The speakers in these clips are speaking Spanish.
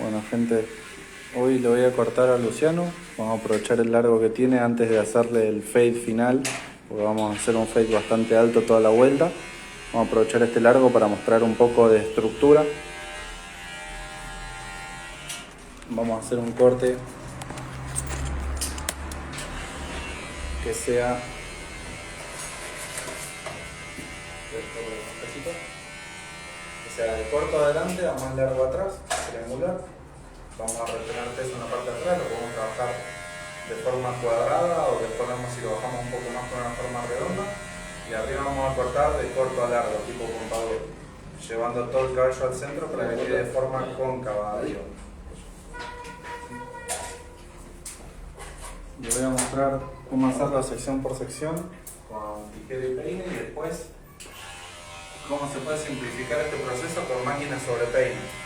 Bueno, gente, hoy le voy a cortar a Luciano. Vamos a aprovechar el largo que tiene antes de hacerle el fade final, porque vamos a hacer un fade bastante alto toda la vuelta. Vamos a aprovechar este largo para mostrar un poco de estructura. Vamos a hacer un corte que sea de corto adelante a más largo atrás, triangular. Vamos a retener peso en la parte de atrás, lo podemos trabajar de forma cuadrada o después vemos si lo bajamos un poco más con una forma redonda. Y arriba vamos a cortar de corto a largo, tipo contador, llevando todo el cabello al centro para que quede de forma cóncava arriba. Les voy a mostrar cómo hacerlo sección por sección con tijera y peine y después cómo se puede simplificar este proceso con máquinas sobre peine.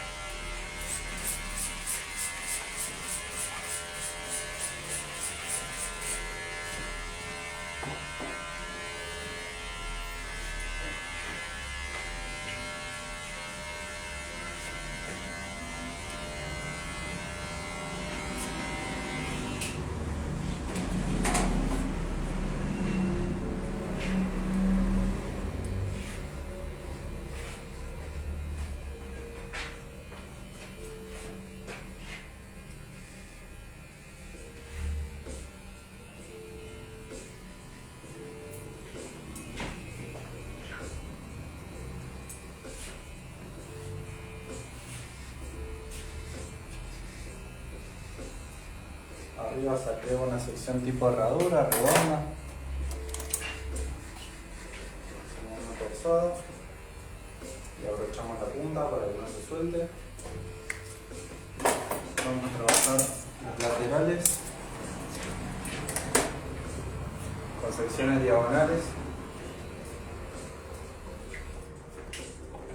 Arriba saqué una sección tipo herradura, redonda. Hacemos una torzada y abrochamos la punta para que no se suelte. Vamos a trabajar los laterales con secciones diagonales.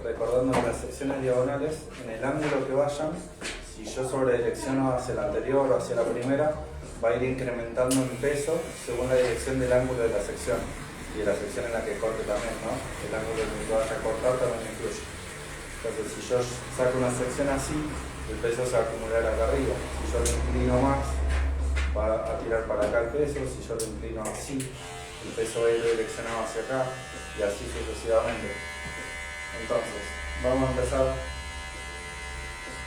Recordando que las secciones diagonales, en el ángulo que vayan, si yo sobredirecciono hacia la anterior o hacia la primera, va a ir incrementando en peso según la dirección del ángulo de la sección y de la sección en la que corte también, ¿no? El ángulo en el que vaya a cortar también influye. Entonces, si yo saco una sección así, el peso se va a acumular acá arriba. Si yo lo inclino más, va a tirar para acá el peso. Si yo lo inclino así, el peso va a ir direccionado hacia acá y así sucesivamente. Entonces, vamos a empezar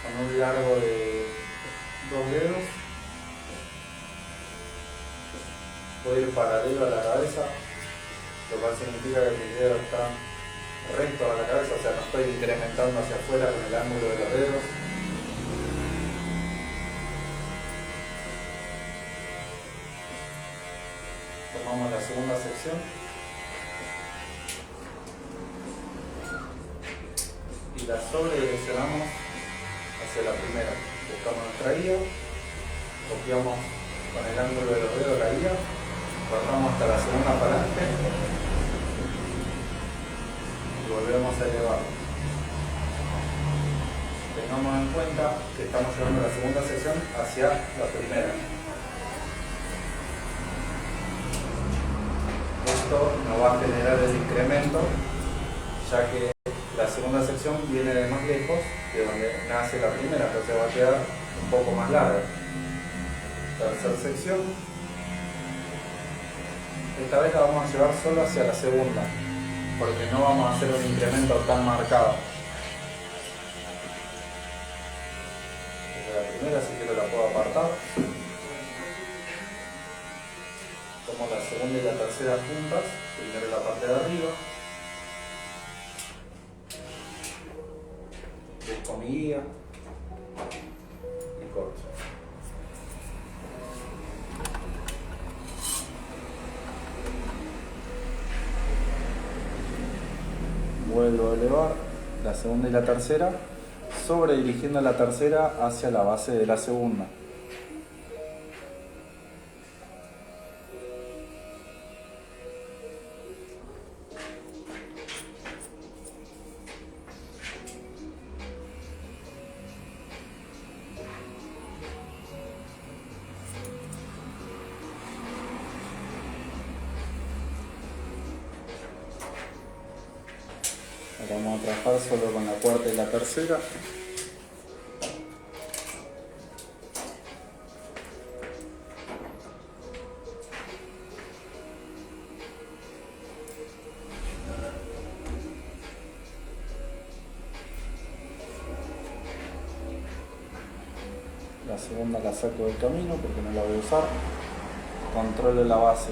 con un largo de 2 dedos. Voy a ir paralelo a la cabeza, lo cual significa que mis dedos están rectos a la cabeza, o sea, no estoy incrementando hacia afuera con el ángulo de los dedos. Tomamos la segunda sección y la sobredireccionamos hacia la primera. Buscamos nuestra guía, copiamos con el ángulo de los dedos la guía, cortamos hasta la segunda falange y volvemos a elevar. Tengamos en cuenta que estamos llevando la segunda sección hacia la primera. Esto nos va a generar el incremento, ya que la segunda sección viene de más lejos de donde nace la primera, entonces va a quedar un poco más larga. Tercera sección. Esta vez la vamos a llevar solo hacia la segunda, porque no vamos a hacer un incremento tan marcado. Desde la primera, si quiero, la puedo apartar. Tomo la segunda y la tercera juntas, primero la parte de arriba. Busco mi guía y corto. Vuelvo a elevar la segunda y la tercera, sobredirigiendo la tercera hacia la base de la segunda. Ahora vamos a trabajar solo con la cuarta y la tercera. la segunda la saco del camino porque no la voy a usar. Controlo la base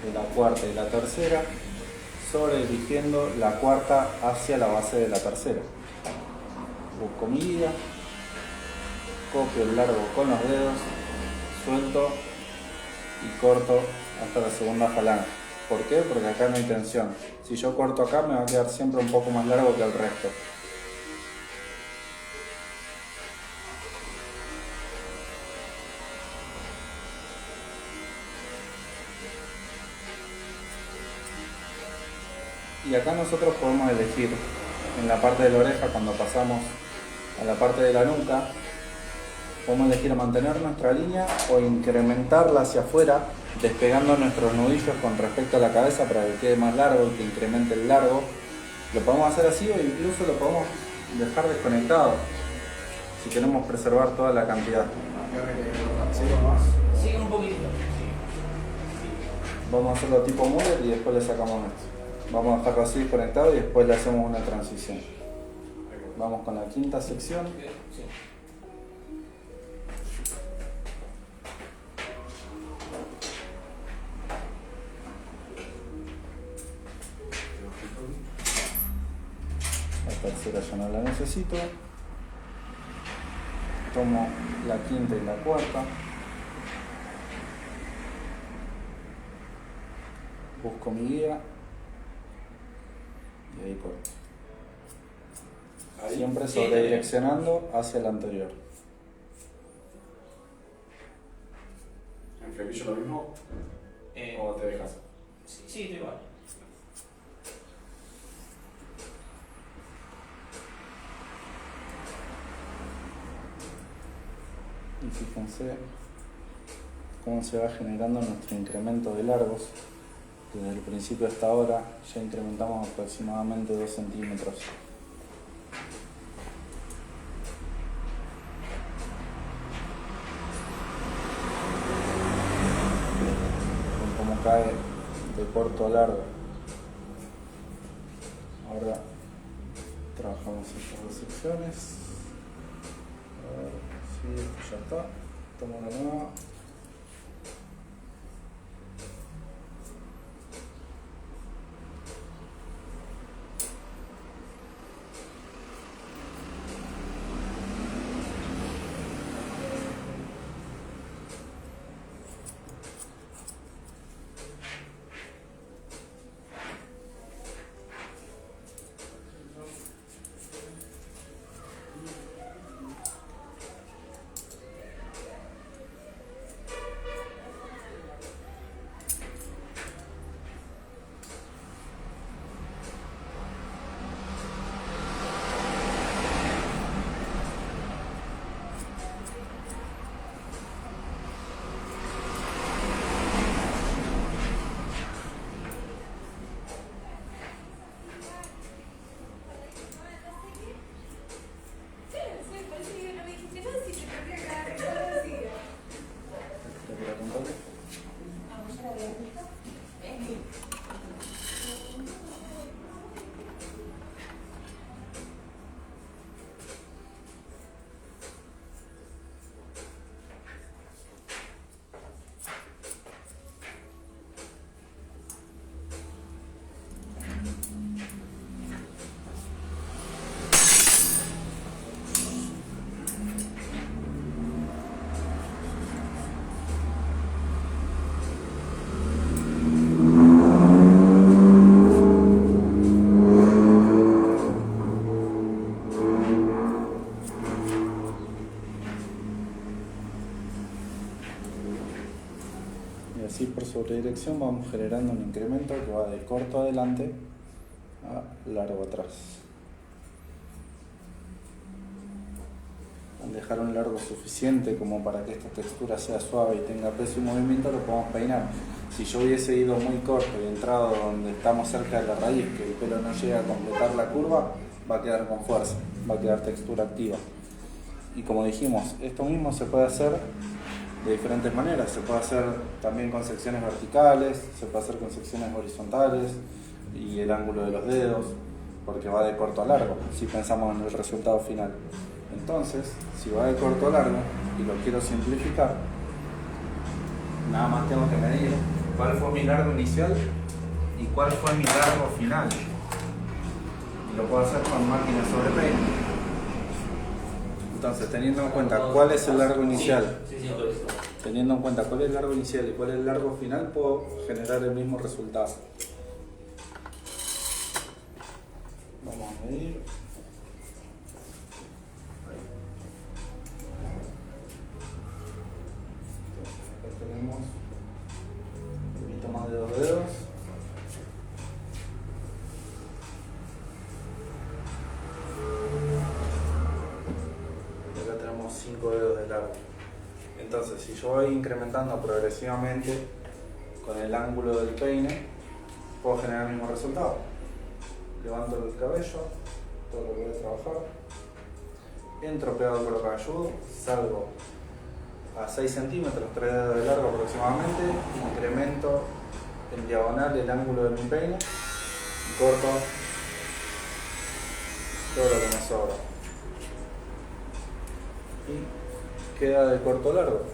de la cuarta y la tercera, sobredirigiendo la cuarta hacia la base de la tercera. Busco mi guía, copio el largo con los dedos, suelto y corto hasta la segunda falange. ¿Por qué? Porque acá no hay tensión. Si yo corto acá me va a quedar siempre un poco más largo que el resto. Y acá nosotros podemos elegir en la parte de la oreja, cuando pasamos a la parte de la nuca, podemos elegir mantener nuestra línea o incrementarla hacia afuera, despegando nuestros nudillos con respecto a la cabeza para que quede más largo y que incremente el largo. Lo podemos hacer así o incluso lo podemos dejar desconectado si queremos preservar toda la cantidad. Sigue un poquitito. Vamos a hacerlo tipo mullet y después le sacamos esto. Vamos a dejarlo así desconectado y después le hacemos una transición. Vamos con la quinta sección. Sí. La tercera ya no la necesito. Tomo la quinta y la cuarta. Busco mi guía. Y ahí corto. Siempre sobredireccionando hacia el anterior. ¿En flequillo lo mismo? ¿O te dejas? Sí, estoy igual. Y fíjense cómo se va generando nuestro incremento de largos. Desde el principio hasta ahora ya incrementamos aproximadamente 2 centímetros. Con cómo cae de corto a largo. Ahora trabajamos estas dos secciones. A ver, sí, esto ya está. Tomo la nueva. Y así por sobredirección vamos generando un incremento que va de corto adelante a largo atrás. Al dejar un largo suficiente como para que esta textura sea suave y tenga peso y movimiento, lo podemos peinar. Si yo hubiese ido muy corto y entrado donde estamos cerca de la raíz, que el pelo no llega a completar la curva, va a quedar con fuerza, va a quedar textura activa. Y como dijimos, esto mismo se puede hacer de diferentes maneras. Se puede hacer también con secciones verticales, se puede hacer con secciones horizontales y el ángulo de los dedos, porque va de corto a largo, si pensamos en el resultado final. Entonces, si va de corto a largo y lo quiero simplificar, nada más tengo que medir cuál fue mi largo inicial y cuál fue mi largo final. Y lo puedo hacer con máquina sobre peine. Entonces, teniendo en cuenta cuál es el largo inicial, teniendo en cuenta cuál es el largo inicial y cuál es el largo final, puedo generar el mismo resultado. Vamos a medir. Acá tenemos un poquito más de 2 dedos. Y acá tenemos 5 dedos de largo. Entonces, si yo voy incrementando progresivamente con el ángulo del peine, puedo generar el mismo resultado. Levanto el cabello, todo lo que voy a trabajar, entro pegado al cuero cabelludo, salgo a 6 centímetros, 3 dedos de largo aproximadamente, incremento en diagonal el ángulo de mi peine y corto todo lo que me sobra. Y queda de corto a largo.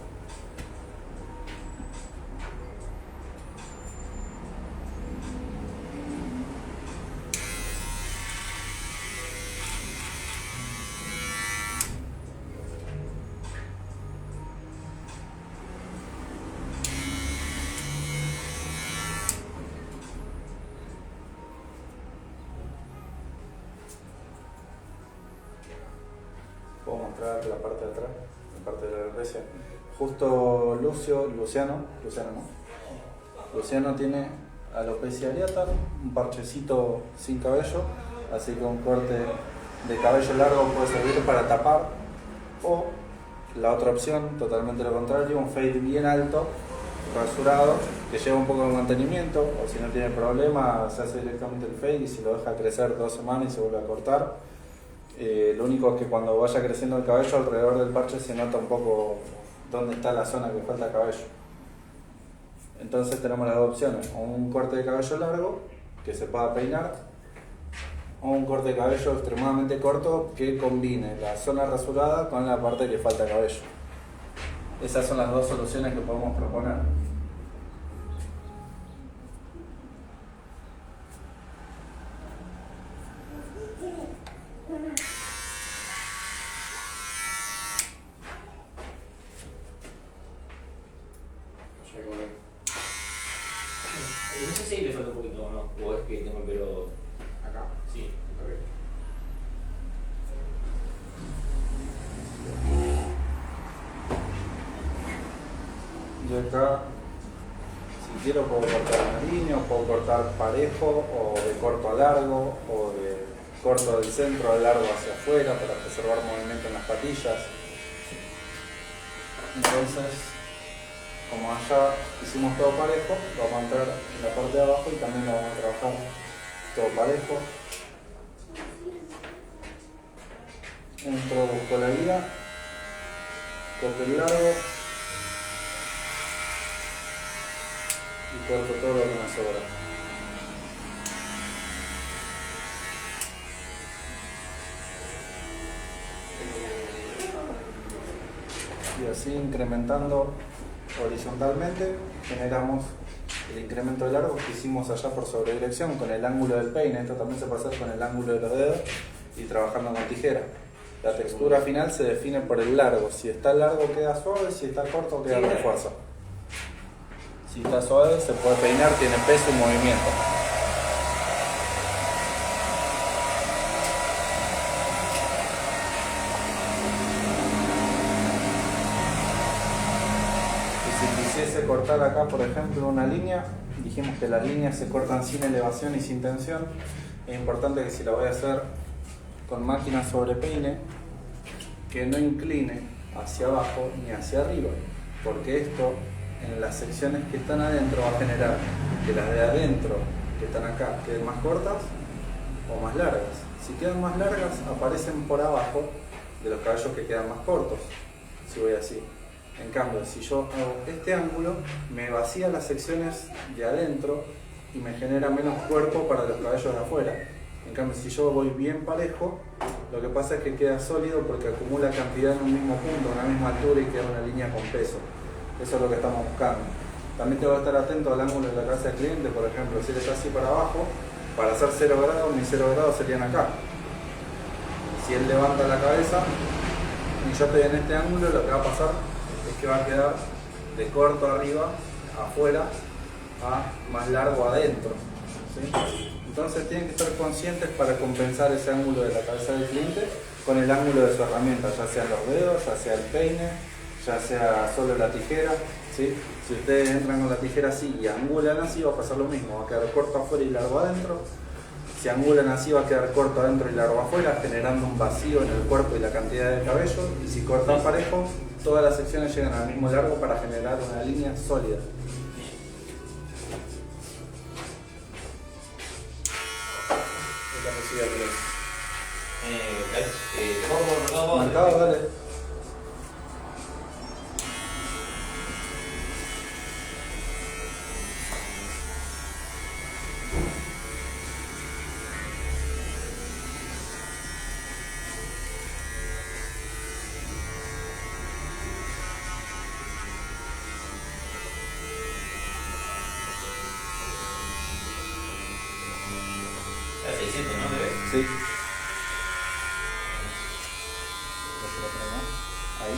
Puedo mostrar la parte de atrás, la parte de la alopecia. Justo Luciano tiene alopecia areata, un parchecito sin cabello, así que un corte de cabello largo puede servir para tapar, o la otra opción, totalmente lo contrario, un fade bien alto, rasurado, que lleva un poco de mantenimiento, o si no tiene problema, se hace directamente el fade y si lo deja crecer 2 semanas y se vuelve a cortar. Lo único es que cuando vaya creciendo el cabello alrededor del parche se nota un poco dónde está la zona que falta cabello. Entonces tenemos las dos opciones, o un corte de cabello largo que se pueda peinar, o un corte de cabello extremadamente corto que combine la zona rasurada con la parte que falta cabello. Esas son las dos soluciones que podemos proponer. No sé si le falta un poquito o no, o es que tengo el pelo acá. Sí, Yo acá, si quiero, puedo cortar una línea, o puedo cortar parejo, o de corto a largo, o de corto del centro a largo hacia afuera para preservar movimiento en las patillas. Entonces, como allá hicimos todo parejo, lo vamos a entrar en la parte de abajo y también lo vamos a trabajar todo parejo. Entro, busco la guía, corto el largo y corto todo lo que me sobra. Y así incrementando horizontalmente generamos el incremento de largo que hicimos allá por sobredirección con el ángulo del peine. Esto también se puede hacer con el ángulo de los dedos y trabajando con tijera. La textura final se define por el largo. Si está largo queda suave, si está corto queda con fuerza. Si está suave se puede peinar, tiene peso y movimiento. Cortar acá, por ejemplo, una línea, dijimos que las líneas se cortan sin elevación y sin tensión. Es importante que si la voy a hacer con máquina sobre peine, que no incline hacia abajo ni hacia arriba, porque esto en las secciones que están adentro va a generar que las de adentro que están acá queden más cortas o más largas. Si quedan más largas aparecen por abajo de los cabellos que quedan más cortos, si voy así. En cambio, si yo hago este ángulo, me vacía las secciones de adentro y me genera menos cuerpo para los cabellos de afuera. En cambio, si yo voy bien parejo, lo que pasa es que queda sólido porque acumula cantidad en un mismo punto, en una misma altura y queda una línea con peso. Eso es lo que estamos buscando. También tengo que estar atento al ángulo de la cabeza del cliente. Por ejemplo, si él está así para abajo, para hacer 0 grados, mis 0 grados serían acá. Si él levanta la cabeza y yo estoy en este ángulo, lo que va a pasar es que va a quedar de corto arriba, afuera, a más largo adentro, ¿sí? Entonces tienen que estar conscientes para compensar ese ángulo de la cabeza del cliente con el ángulo de su herramienta, ya sean los dedos, ya sea el peine, ya sea solo la tijera, ¿sí? Si ustedes entran con la tijera así y angulan así, va a pasar lo mismo, va a quedar corto afuera y largo adentro. Si angulan así, va a quedar corto adentro y largo afuera, generando un vacío en el cuerpo y la cantidad de cabello. Y si cortan parejo, todas las secciones llegan al mismo largo para generar una línea sólida. Marcado, dale. Era 600, ¿no? ¿Bebé? Sí. Ahí.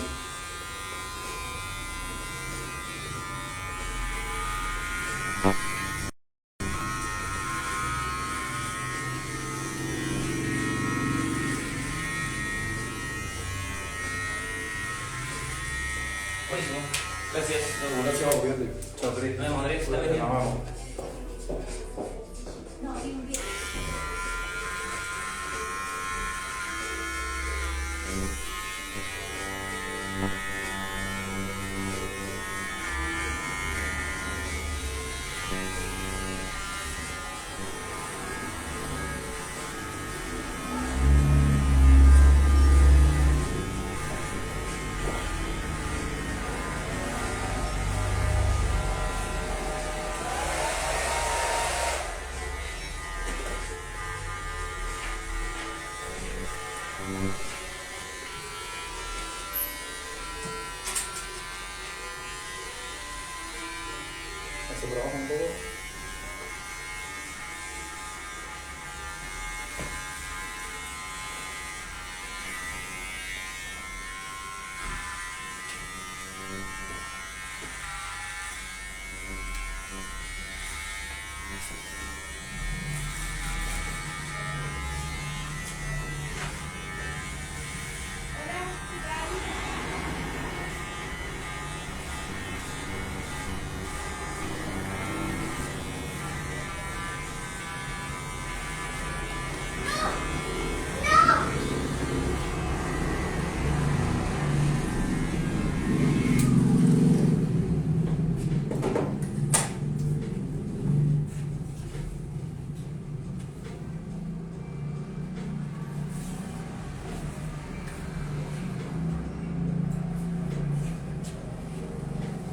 Buenísimo. Gracias. Gracias, cuídate. Chao, Cris. Nos vemos, Andrés. Hasta Nos luego. vamos. ¿Se trabaja un poco?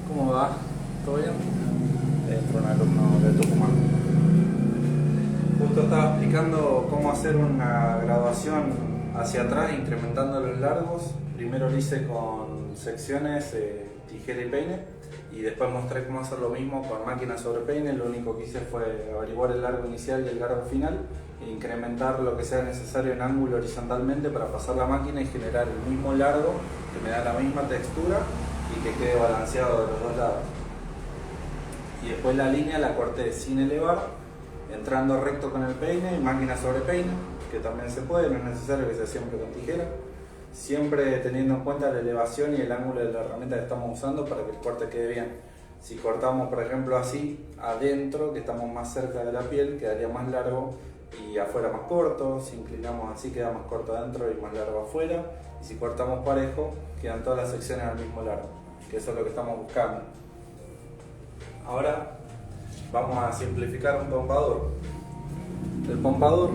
¿Cómo va? ¿Todo bien? Entró un alumno de Tucumán. Justo estaba explicando cómo hacer una graduación hacia atrás incrementando los largos. Primero lo hice con secciones, tijera y peine, y después mostré cómo hacer lo mismo con máquina sobre peine. Lo único que hice fue averiguar el largo inicial y el largo final e incrementar lo que sea necesario en ángulo horizontalmente para pasar la máquina y generar el mismo largo que me da la misma textura y que quede balanceado de los dos lados. Y después la línea la corté sin elevar, entrando recto con el peine y máquina sobre peine, que también se puede, no es necesario que sea siempre con tijera, siempre teniendo en cuenta la elevación y el ángulo de la herramienta que estamos usando para que el corte quede bien. Si cortamos, por ejemplo, así, adentro, que estamos más cerca de la piel, quedaría más largo y afuera más corto. Si inclinamos así, queda más corto adentro y más largo afuera. Y si cortamos parejo, quedan todas las secciones al mismo largo, que eso es lo que estamos buscando. Ahora vamos a simplificar un pompador. El pompador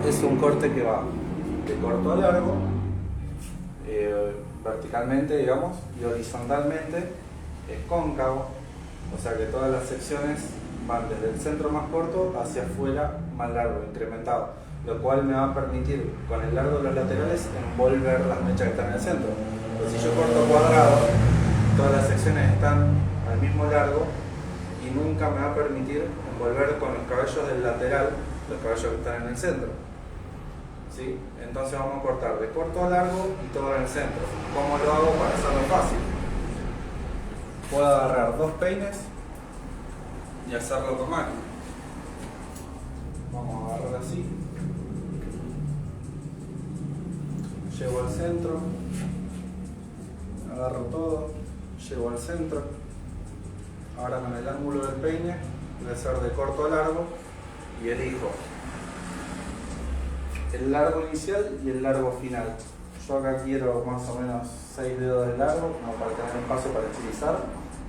es un corte que va de corto a largo, verticalmente, digamos, y horizontalmente es cóncavo, o sea que todas las secciones van desde el centro más corto hacia afuera más largo, incrementado, lo cual me va a permitir con el largo de los laterales envolver las mechas que están en el centro. Pero si yo corto cuadrado, todas las secciones están al mismo largo y nunca me va a permitir envolver con los cabellos del lateral los cabellos que están en el centro. ¿Sí? Entonces vamos a cortar de corto a largo y todo en el centro. ¿Cómo lo hago para hacerlo fácil? Puedo agarrar dos peines y hacerlo con máquina. Vamos a agarrar así. Llevo al centro. Agarro todo. Llevo al centro. Ahora con el ángulo del peine voy a hacer de corto a largo y elijo el largo inicial y el largo final. Yo acá quiero más o menos 6 dedos de largo, como para tener espacio para estilizar,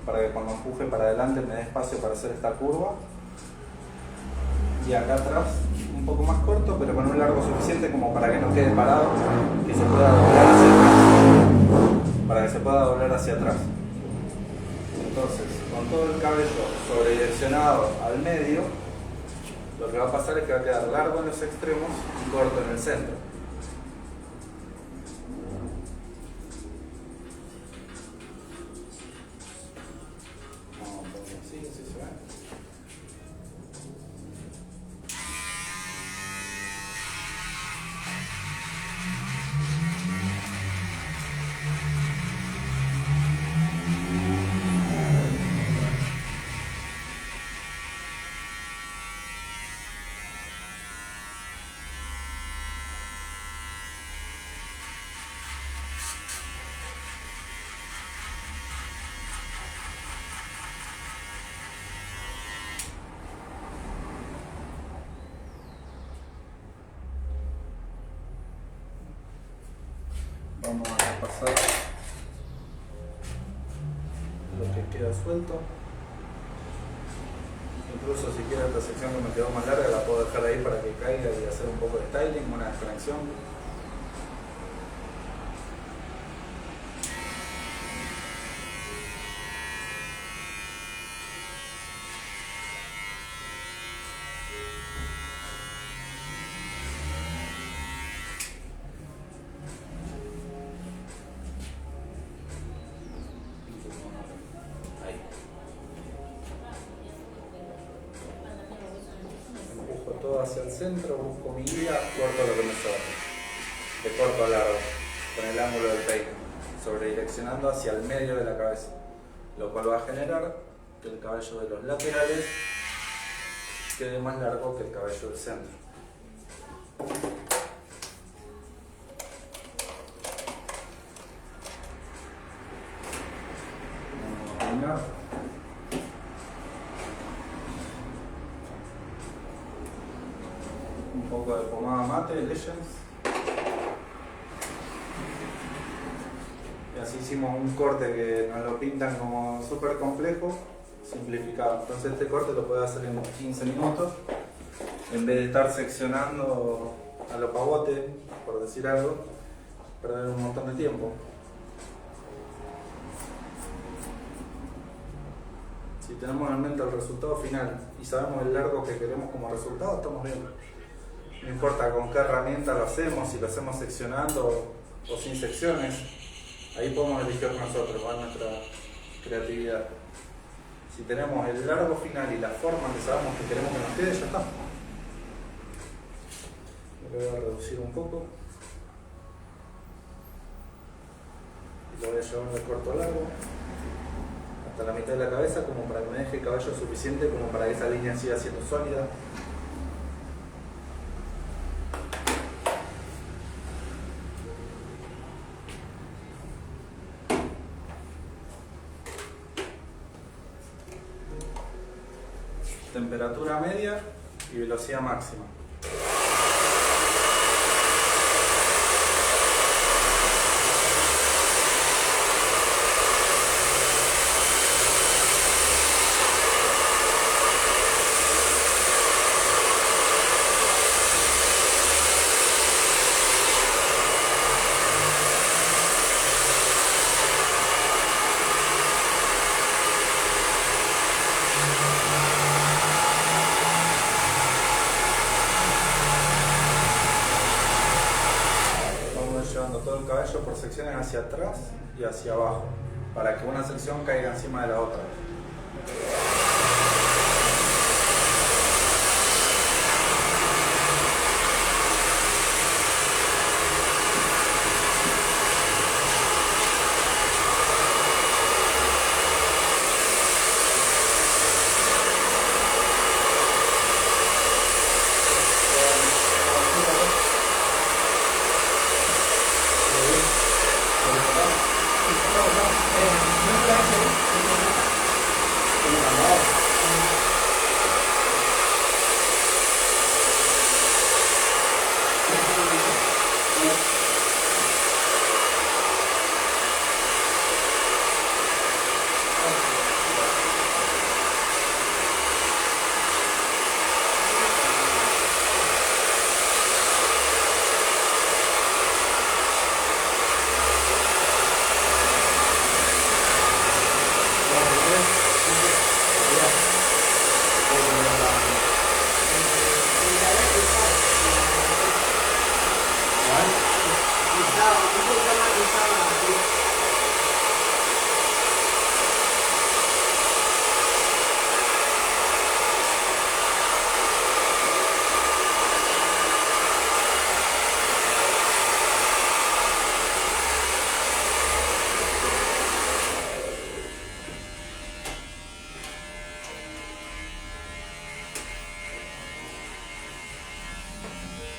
para que cuando empuje para adelante me dé espacio para hacer esta curva. Y acá atrás un poco más corto, pero con un largo suficiente como para que no quede parado, que se pueda doblar hacia atrás. Para que se pueda doblar hacia atrás. Entonces, con todo el cabello sobredireccionado al medio, lo que va a pasar es que va a quedar largo en los extremos y corto en el centro. Vamos a poner así, así se ve. Vamos a repasar lo que queda suelto. Incluso si quiero esta sección que me quedó más larga la puedo dejar ahí para que caiga y hacer un poco de styling, una desconexión. Hacia el centro, busco mi guía, corto lo que me sobra, de corto a largo, con el ángulo del peine, sobredireccionando hacia el medio de la cabeza, lo cual va a generar que el cabello de los laterales quede más largo que el cabello del centro. Vamos a terminar. Un poco de pomada mate, Legends. Y así hicimos un corte que nos lo pintan como súper complejo, simplificado. Entonces este corte lo puedes hacer en 15 minutos, en vez de estar seccionando a lo pavote, por decir algo, perder un montón de tiempo. Si tenemos en mente el resultado final y sabemos el largo que queremos como resultado, estamos bien. No importa con qué herramienta lo hacemos, si lo hacemos seccionando o sin secciones, ahí podemos elegir nosotros, va nuestra creatividad. Si tenemos el largo final y la forma que sabemos que queremos que nos quede, ya está. Lo voy a reducir un poco. Y lo voy a llevar de corto a largo, hasta la mitad de la cabeza, como para que me deje el cabello suficiente como para que esa línea siga siendo sólida. Temperatura media y velocidad máxima. hecho por secciones hacia atrás y hacia abajo, para que una sección caiga encima de la otra.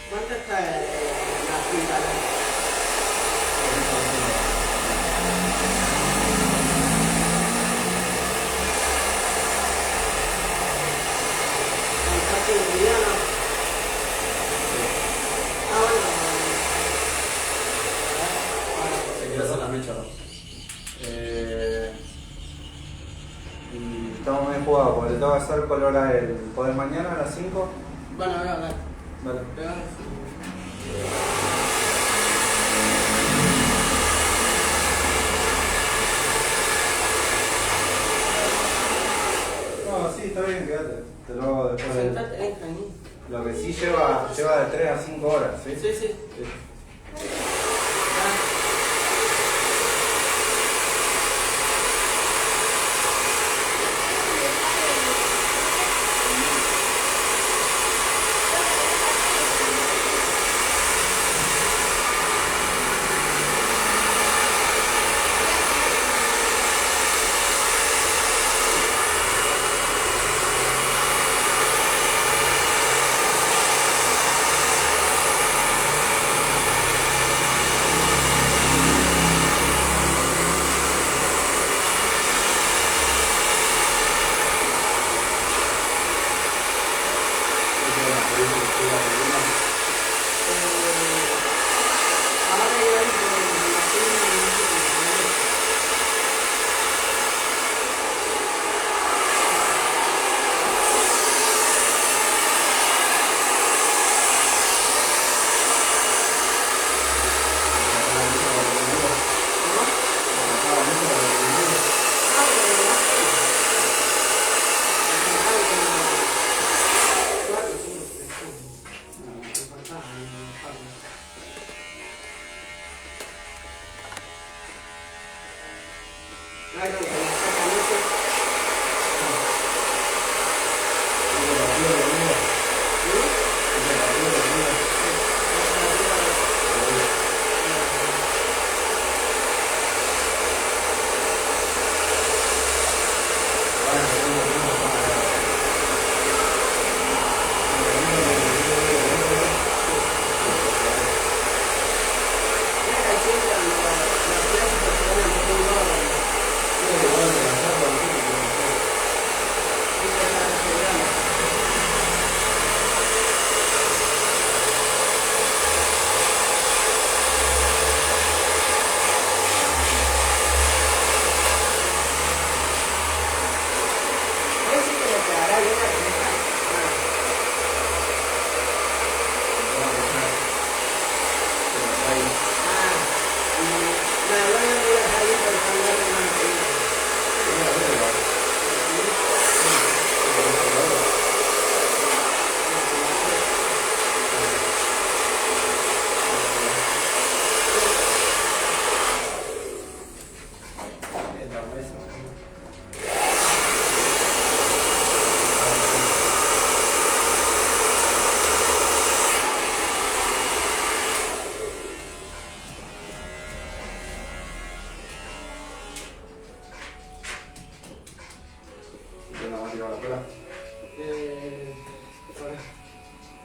¿Cuánto está la cinta? ¿Está incluida? Ah, bueno. Se quiere hacer la mecha, ¿no? Y estamos bien jugados, porque le tengo que hacer color a él. ¿Podés mañana a las 5? Bueno, voy a hablar. Dale. No, sí, está bien, quédate. Te lo hago después de... Sentate, ahí. Lo que sí lleva de 3 a 5 horas, ¿sí? Sí, sí.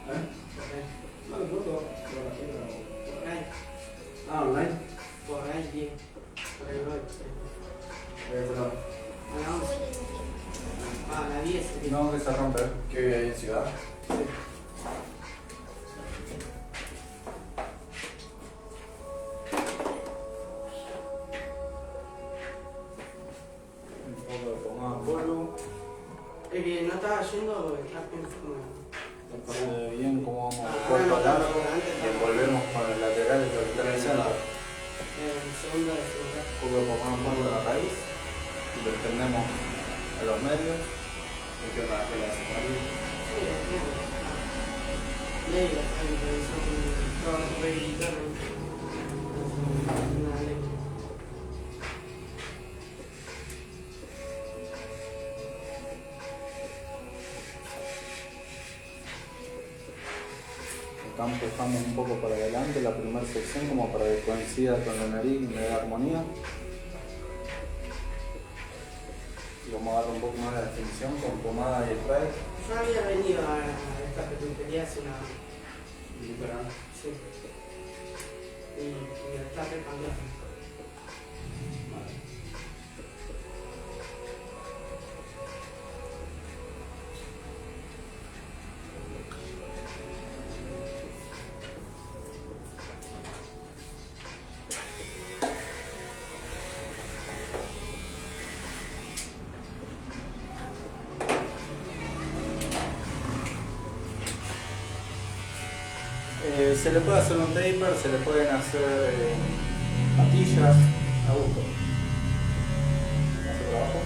No, no, por la tienda. Por ahí. Ah, online. Por ahí, bien. Por ahí voy. Perdón. A la 11. A la 10. Sí. No, que se rompe. ¿Qué vive ahí en Ciudad? Un poco de pomada polvo. Es que no estaba yendo porque estaba pensando. Se ve bien cómo vamos Ah, cuerpo bueno, al largo antes y envolvemos con el lateral y el en el centro. Segundo de seguridad. Un poco de pomada polvo en la raíz y lo extendemos a los medios. ¿Y qué onda? ¿Qué le haces? Sí, entiendo. Ley, la revisó con todo el rehabilitado. Una ley. Acá empujamos un poco para adelante la primera sección como para que coincida con la nariz y me dé armonía. Y vamos a darle un poco más de definición con pomada y spray. Yo había venido a esta peluquería hace una. Literal. Sí. Y me está recambiando. Vale. Se le puede hacer un taper, se le pueden hacer patillas a gusto. Hacia abajo.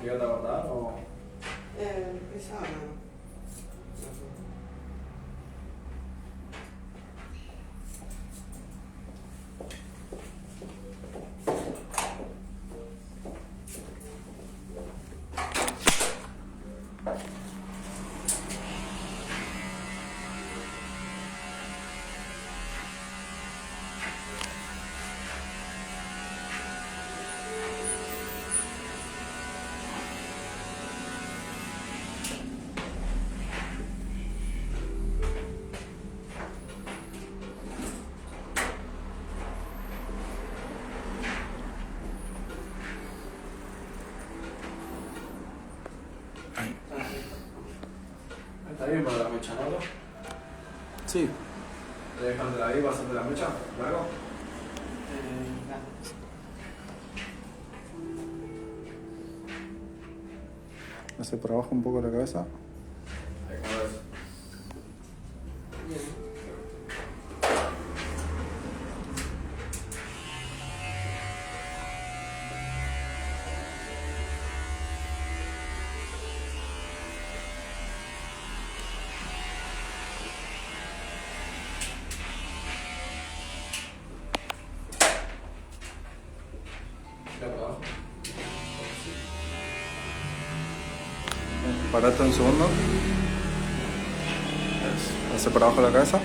¿Quieres guardar o...? Esa no. Está bien para la mecha, ¿no? Sí. ¿Le dejan de la ahí, vas a hacer la mecha? ¿Luego? Hace por abajo un poco la cabeza. Ahí, ¿cómo ves? Bien. Mira para abajo. Parate un segundo. Hace por abajo la cabeza.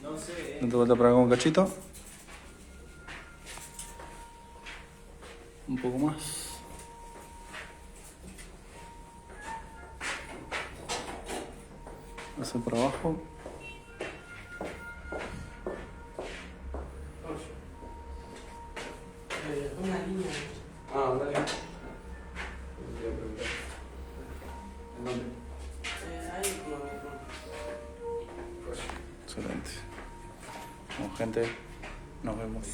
No sé, Date vuelta para acá un cachito. Un poco más. Hace por abajo. Una línea. Ah, dale. ¿En dónde? Ahí no. Pues. Excelente. Bueno, gente, nos vemos.